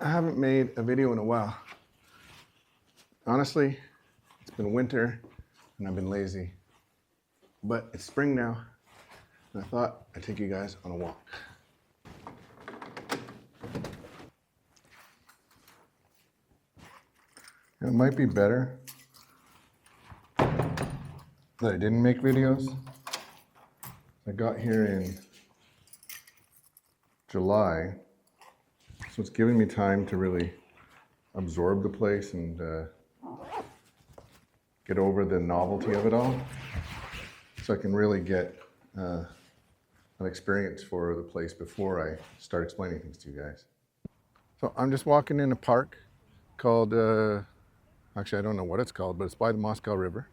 I haven't made a video in a while. Honestly, it's been winter and I've been lazy. But it's spring now, and I thought I'd take you guys on a walk. It might be better that I didn't make videos. I got here in July, so it's giving me time to really absorb the place and get over the novelty of it all, so I can really get an experience for the place before I start explaining things to you guys. So I'm just walking in a park called, actually I don't know what it's called, but it's by the Moscow River.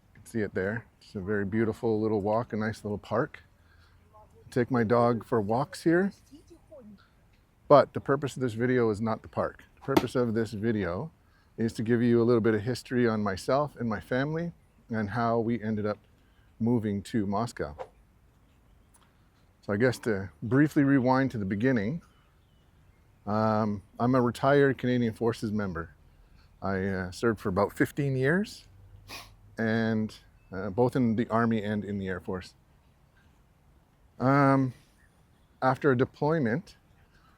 You can see it there. It's a very beautiful little walk, a nice little park. I take my dog for walks here, but the purpose of this video is not the park. The purpose of this video is to give you a little bit of history on myself and my family and how we ended up moving to Moscow. So I guess to briefly rewind to the beginning, I'm a retired Canadian Forces member. I served for about 15 years, and both in the Army and in the Air Force. After a deployment,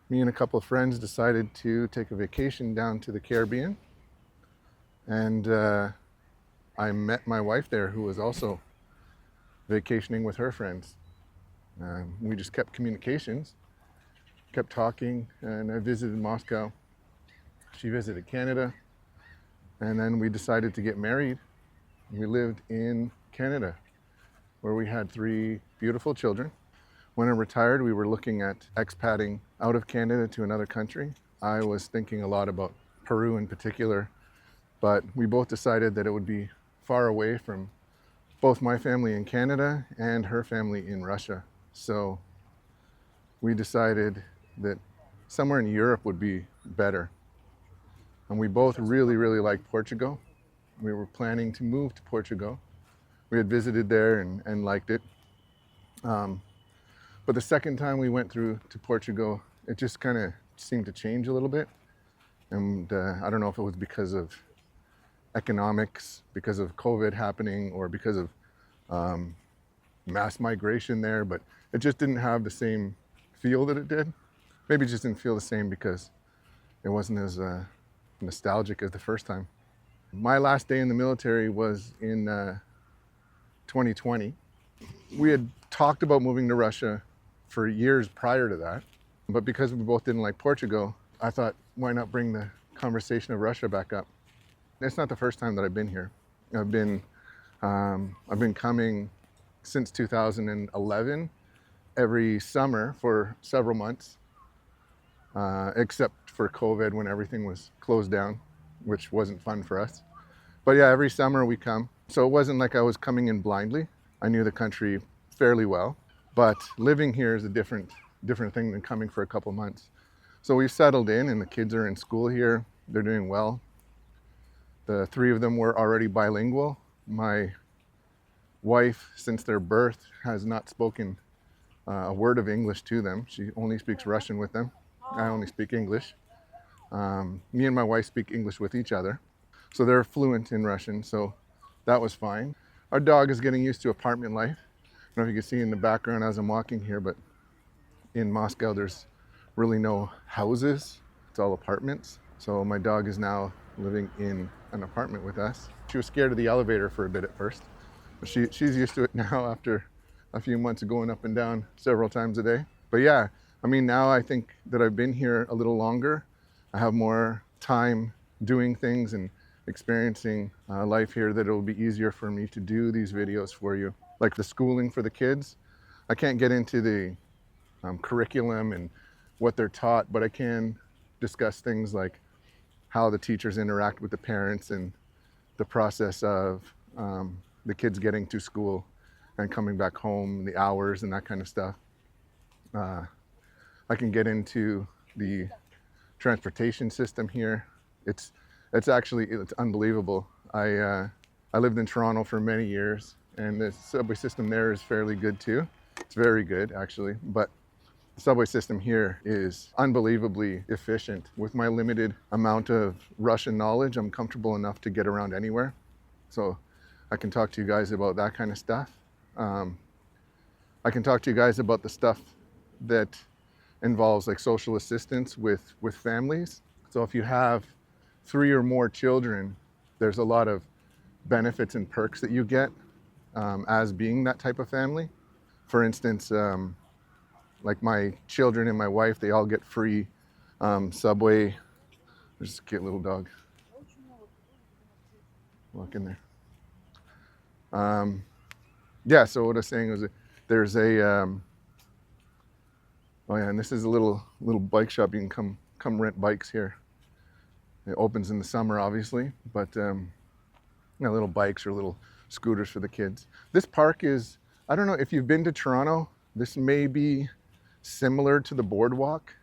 me and a couple of friends decided to take a vacation down to the Caribbean, and I met my wife there, who was also vacationing with her friends. We just kept communications, kept talking, and I visited Moscow. She visited Canada, and then we decided to get married. We lived in Canada, where we had 3 beautiful children. When I retired, we were looking at expatting out of Canada to another country. I was thinking a lot about Peru in particular, but we both decided that it would be far away from both my family in Canada and her family in Russia. So we decided that somewhere in Europe would be better. And we both really, really liked Portugal. We were planning to move to Portugal. We had visited there and liked it. But the second time we went through to Portugal, it just kind of seemed to change a little bit. And I don't know if it was because of economics, because of COVID happening, or because of mass migration there, but it just didn't have the same feel that it did. Maybe it just didn't feel the same because it wasn't as nostalgic as the first time. My last day in the military was in 2020. We had talked about moving to Russia for years prior to that, but because we both didn't like Portugal, I thought, why not bring the conversation of Russia back up? It's not the first time that I've been here. I've been coming since 2011 every summer for several months, except for COVID when everything was closed down, which wasn't fun for us. But yeah, every summer we come. So it wasn't like I was coming in blindly. I knew the country fairly well, but living here is a different thing than coming for a couple months. So we've settled in, and the kids are in school here. They're doing well. The 3 of them were already bilingual. My wife, since their birth, has not spoken a word of English to them. She only speaks Russian with them. I only speak English. Me and my wife speak English with each other. So they're fluent in Russian, so that was fine. Our dog is getting used to apartment life. I don't know if you can see in the background as I'm walking here, but in Moscow there's really no houses. It's all apartments. So my dog is now living in an apartment with us. She was scared of the elevator for a bit at first, but she's used to it now after a few months of going up and down several times a day. But yeah, I mean, now I think that I've been here a little longer. I have more time doing things and experiencing life here, that it'll be easier for me to do these videos for you. Like the schooling for the kids, I can't get into the curriculum and what they're taught, but I can discuss things like how the teachers interact with the parents and the process of the kids getting to school and coming back home, the hours and that kind of stuff. I can get into the transportation system here. It's unbelievable. I lived in Toronto for many years, and the subway system there is fairly good too. It's very good, actually, but subway system here is unbelievably efficient. With my limited amount of Russian knowledge, I'm comfortable enough to get around anywhere. So I can talk to you guys about that kind of stuff. I can talk to you guys about the stuff that involves like social assistance with families. So if you have 3 or more children, there's a lot of benefits and perks that you get as being that type of family. For instance, like my children and my wife, they all get free subway. There's a cute little dog. Walk in there. Yeah, so what I was saying was there's a, oh yeah, and this is a little bike shop. You can come rent bikes here. It opens in the summer, obviously, but little bikes or little scooters for the kids. This park is, I don't know if you've been to Toronto, this may be similar to the boardwalk,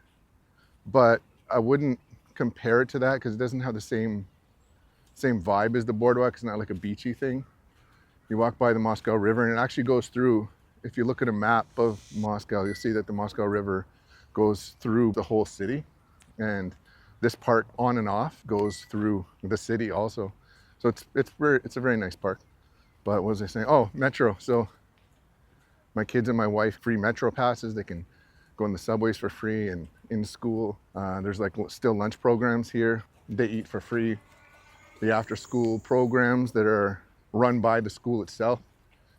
but I wouldn't compare it to that because it doesn't have the same vibe as the boardwalk. It's not like a beachy thing. You walk by the Moscow River and it actually goes through. If you look at a map of Moscow, you'll see that the Moscow River goes through the whole city, and this part on and off goes through the city also. So it's a very nice park. But what was I saying? Oh, metro. So my kids and my wife, free metro passes. They can go in the subways for free and in school. There's like still lunch programs here. They eat for free. The after school programs that are run by the school itself,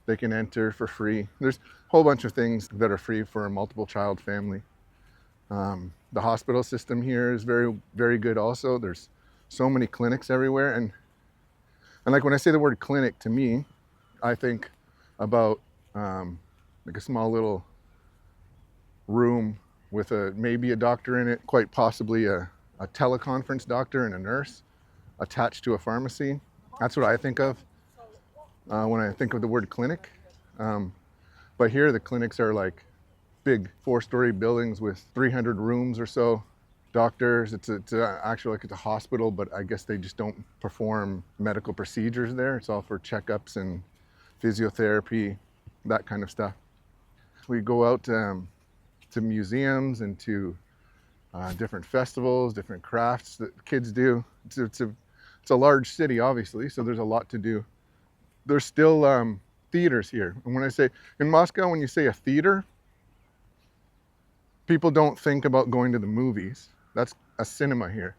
they can enter for free. There's a whole bunch of things that are free for a multiple child family. The hospital system here is very, very good also. There's so many clinics everywhere. And like when I say the word clinic, to me, I think about like a small little room with maybe a doctor in it, quite possibly a teleconference doctor and a nurse attached to a pharmacy. That's what I think of when I think of the word clinic. But here the clinics are like big 4-story buildings with 300 rooms or so. Doctors, it's actually like it's a hospital, but I guess they just don't perform medical procedures there. It's all for checkups and physiotherapy, that kind of stuff. We go out to museums and to different festivals, different crafts that kids do. It's a large city, obviously, so there's a lot to do. There's still theaters here. And when I say, in Moscow, when you say a theater, people don't think about going to the movies. That's a cinema here.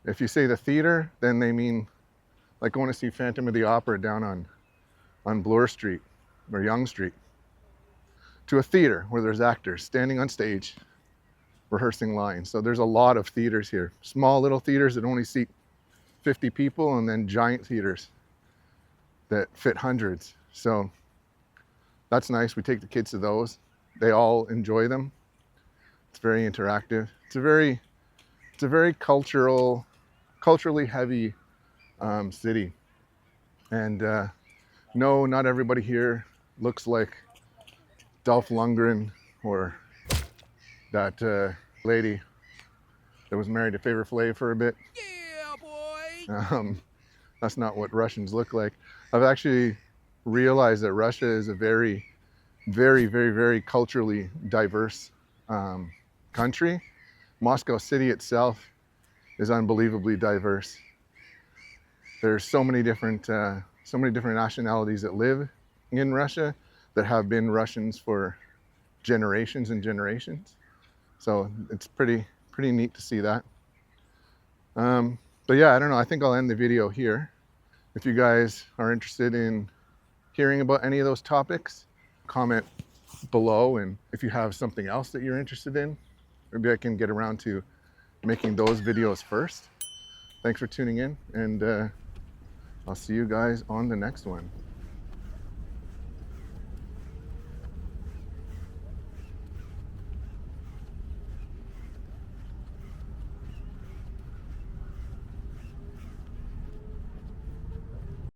If you say the theater, then they mean like going to see Phantom of the Opera down on Bloor Street or Yonge Street. To a theater where there's actors standing on stage rehearsing lines. So there's a lot of theaters here. Small little theaters that only seat 50 people, and then giant theaters that fit hundreds. So that's nice. We take the kids to those. They all enjoy them. It's very interactive. It's a very culturally heavy city. And no, not everybody here looks like Dolph Lundgren or that lady that was married to Flavor Flav for a bit. Yeah, boy. That's not what Russians look like. I've actually realized that Russia is a very, very, very, very culturally diverse country. Moscow City itself is unbelievably diverse. There's so many different nationalities that live in Russia that have been Russians for generations and generations. So it's pretty neat to see that. But yeah, I don't know. I think I'll end the video here. If you guys are interested in hearing about any of those topics, comment below. And if you have something else that you're interested in, maybe I can get around to making those videos first. Thanks for tuning in, and I'll see you guys on the next one.